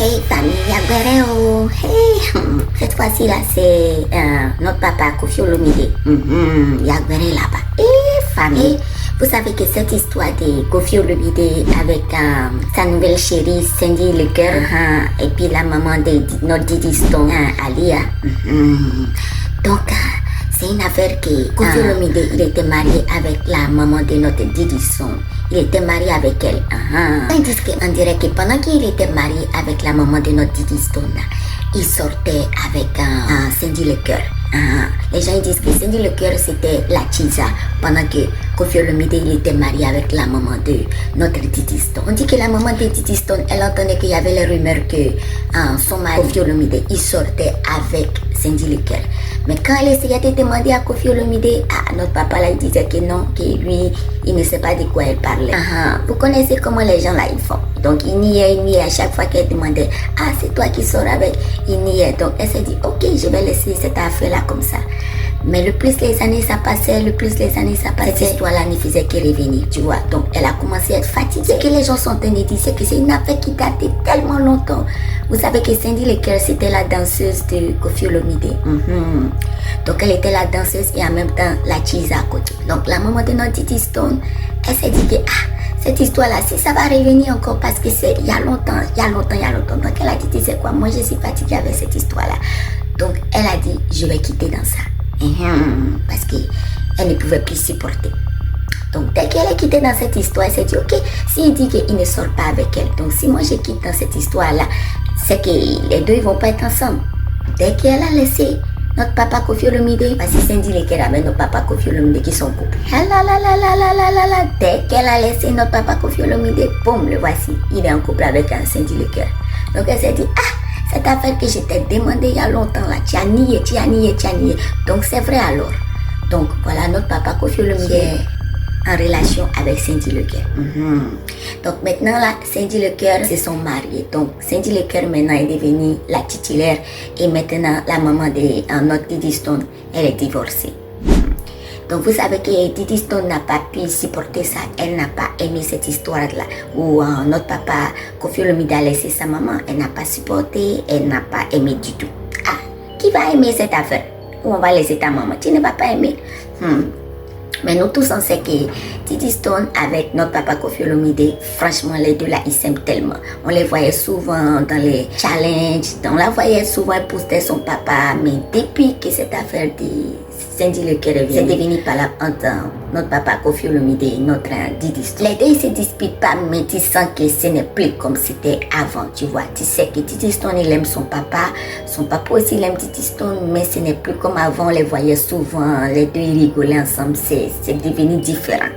Hey famille Aguero, hey, cette fois-ci là c'est notre papa Koffi Olomide. Aguero là-bas. Et famille, vous savez que cette histoire de Koffi Olomide avec sa nouvelle chérie Cindy Le Cœur et puis la maman de notre Didi Stone, Alia. Donc c'est une affaire que Koffi Olomide il était marié avec la maman de notre Didi Stone. Il était marié avec elle. On dirait que pendant qu'il était marié avec la maman de notre Didi Stone, il sortait avec Cindy Le Cœur. Les gens disent que Cindy Le Cœur c'était la Chisa pendant que Koffi Olomide il était marié avec la maman de notre Didi Stone. On dit que la maman de Didi Stone, elle entendait qu'il y avait les rumeurs que son mari Koffi Olomide il sortait avec Cindy Le Cœur. Mais quand elle essayait de demander à Koffi Olomide, notre papa là il disait que non, que lui il ne sait pas de quoi elle parlait. Vous connaissez comment les gens là ils font. Donc il niait à chaque fois qu'elle demandait c'est toi qui sors avec, il niait. Donc elle s'est dit ok, je vais laisser cette affaire là comme ça. Mais le plus les années ça passait, cette histoire là ne faisait que revenir, tu vois. Donc elle a commencé à être fatiguée. Ce que les gens sont en train de dire, c'est que c'est une affaire qui datait tellement longtemps. Vous savez que Cindy Le Cœur c'était la danseuse de Koffi Olomide. Donc elle était la danseuse et en même temps la Chisa à côté. Donc la maman de notre Didi Stone, elle s'est dit que cette histoire-là, si ça va revenir encore parce que c'est il y a longtemps. Donc elle a dit, tu sais quoi, moi je suis fatiguée avec cette histoire-là. Donc elle a dit, je vais quitter dans ça. Parce qu'elle ne pouvait plus supporter. Donc dès qu'elle est quittée dans cette histoire, elle s'est dit, ok, s'il dit qu'il ne sort pas avec elle, donc si moi je quitte dans cette histoire-là, c'est que les deux ils vont pas être ensemble. Dès qu'elle a laissé notre papa Koffi Olomide, parce que Cindy Le Cœur avec notre papa Koffi Olomide qui sont couple. Dès qu'elle a laissé notre papa Koffi Olomide, boum, le voici, il est en couple avec Cindy Le Cœur. Donc elle s'est dit, cette affaire que je t'ai demandé il y a longtemps là, tu as nié. Donc c'est vrai alors. Donc voilà, notre papa Koffi Olomide est en relation avec Cindy Le Cœur. Donc maintenant là, Cindy Le Cœur se sont mariés. Donc Cindy Le Cœur maintenant est devenue la titulaire et maintenant la maman de notre Didi Stone, elle est divorcée. Donc vous savez que Didi Stone n'a pas pu supporter ça. Elle n'a pas aimé cette histoire-là où notre papa Koffi Olomide a laissé sa maman. Elle n'a pas supporté, elle n'a pas aimé du tout. Qui va aimer cette affaire? Où on va laisser ta maman? Tu ne vas pas aimer. Mais nous tous on sait que Didi Stone avec notre papa Koffi Olomide, franchement les deux là ils s'aiment tellement. On les voyait souvent dans les challenges, on la voyait souvent poster son papa. Mais depuis que cette affaire de Cindy Le Cœur c'est devenu par là entre notre papa Koffi Olomide et notre Didi Stone. Les deux ils se disputent pas, mais tu sens que ce n'est plus comme c'était avant, tu vois. Tu sais que Didi Stone il aime son papa aussi il aime Didi Stone, mais ce n'est plus comme avant, on les voyait souvent, les deux ils rigolaient ensemble, c'est devenu différent.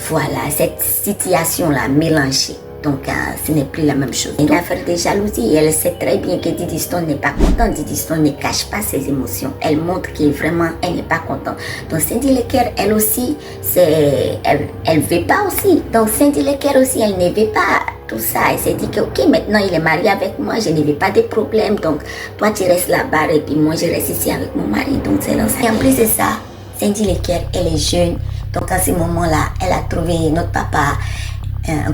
Voilà, cette situation là mélangée. Donc, ce n'est plus la même chose. Une affaire de jalousie, elle sait très bien que Didi Stone n'est pas contente. Didi Stone ne cache pas ses émotions. Elle montre que vraiment, elle n'est pas contente. Donc, Cindy Le Cœur, elle aussi, elle veut pas aussi. Donc, Cindy Le Cœur aussi, elle ne veut pas tout ça. Elle s'est dit que, ok, maintenant, il est marié avec moi, je ne veux pas de problème. Donc, toi, tu restes là-bas et puis moi, je reste ici avec mon mari. Donc, c'est dans ça. Et en plus de ça, Cindy Le Cœur, elle est jeune. Donc, à ce moment-là, elle a trouvé notre papa.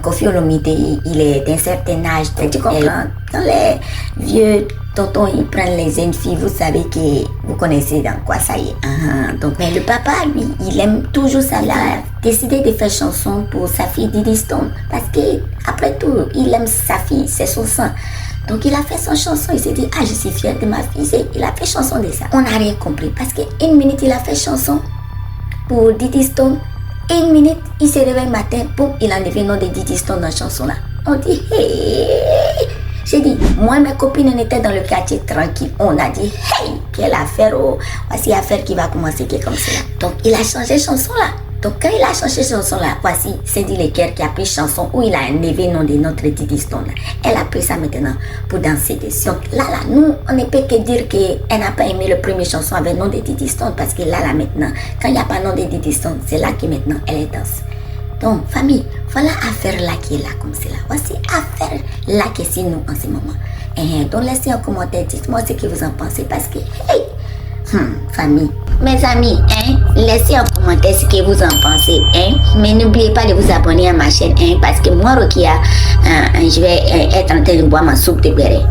Koffi Olomide, il est d'un certain âge. Tu comprends? Quand les vieux tontons ils prennent les jeunes filles, vous savez que vous connaissez dans quoi ça y est. Donc, mais le papa, lui, il aime toujours ça. Il a décidé de faire chanson pour sa fille Didi Stone. Parce que, après tout, il aime sa fille, c'est son sang. Donc il a fait son chanson, il s'est dit, je suis fière de ma fille. Il a fait chanson de ça. On n'a rien compris. Parce qu'une minute, il a fait chanson pour Didi Stone. Une minute, il se réveille le matin, boum, il a enlevé le nom de Didi Stone dans la chanson là. On dit, hey! J'ai dit, moi mes copines on était dans le quartier tranquille. On a dit, hey, quelle affaire, voici l'affaire qui va commencer qui est comme cela. Donc il a changé chanson là. Donc quand il a changé chanson là, voici Cindy Le Cœur qui a pris chanson où il a enlevé le nom de notre Didi Stone là. Elle a pris ça maintenant pour danser dessus. Donc là, nous, on ne peut que dire qu'elle n'a pas aimé le premier chanson avec le nom de Didi Stone parce que là maintenant, quand il n'y a pas le nom de Didi Stone, c'est là que maintenant elle danse. Donc famille, voilà affaire là qui est là comme cela. Voici affaire là qui est sur nous en ce moment. Donc laissez un commentaire, dites-moi ce que vous en pensez parce que, hey, famille. mes amis, laissez un commentaire ce que vous en pensez, mais n'oubliez pas de vous abonner à ma chaîne, parce que moi, Rokia, je vais être en train de boire ma soupe de béret.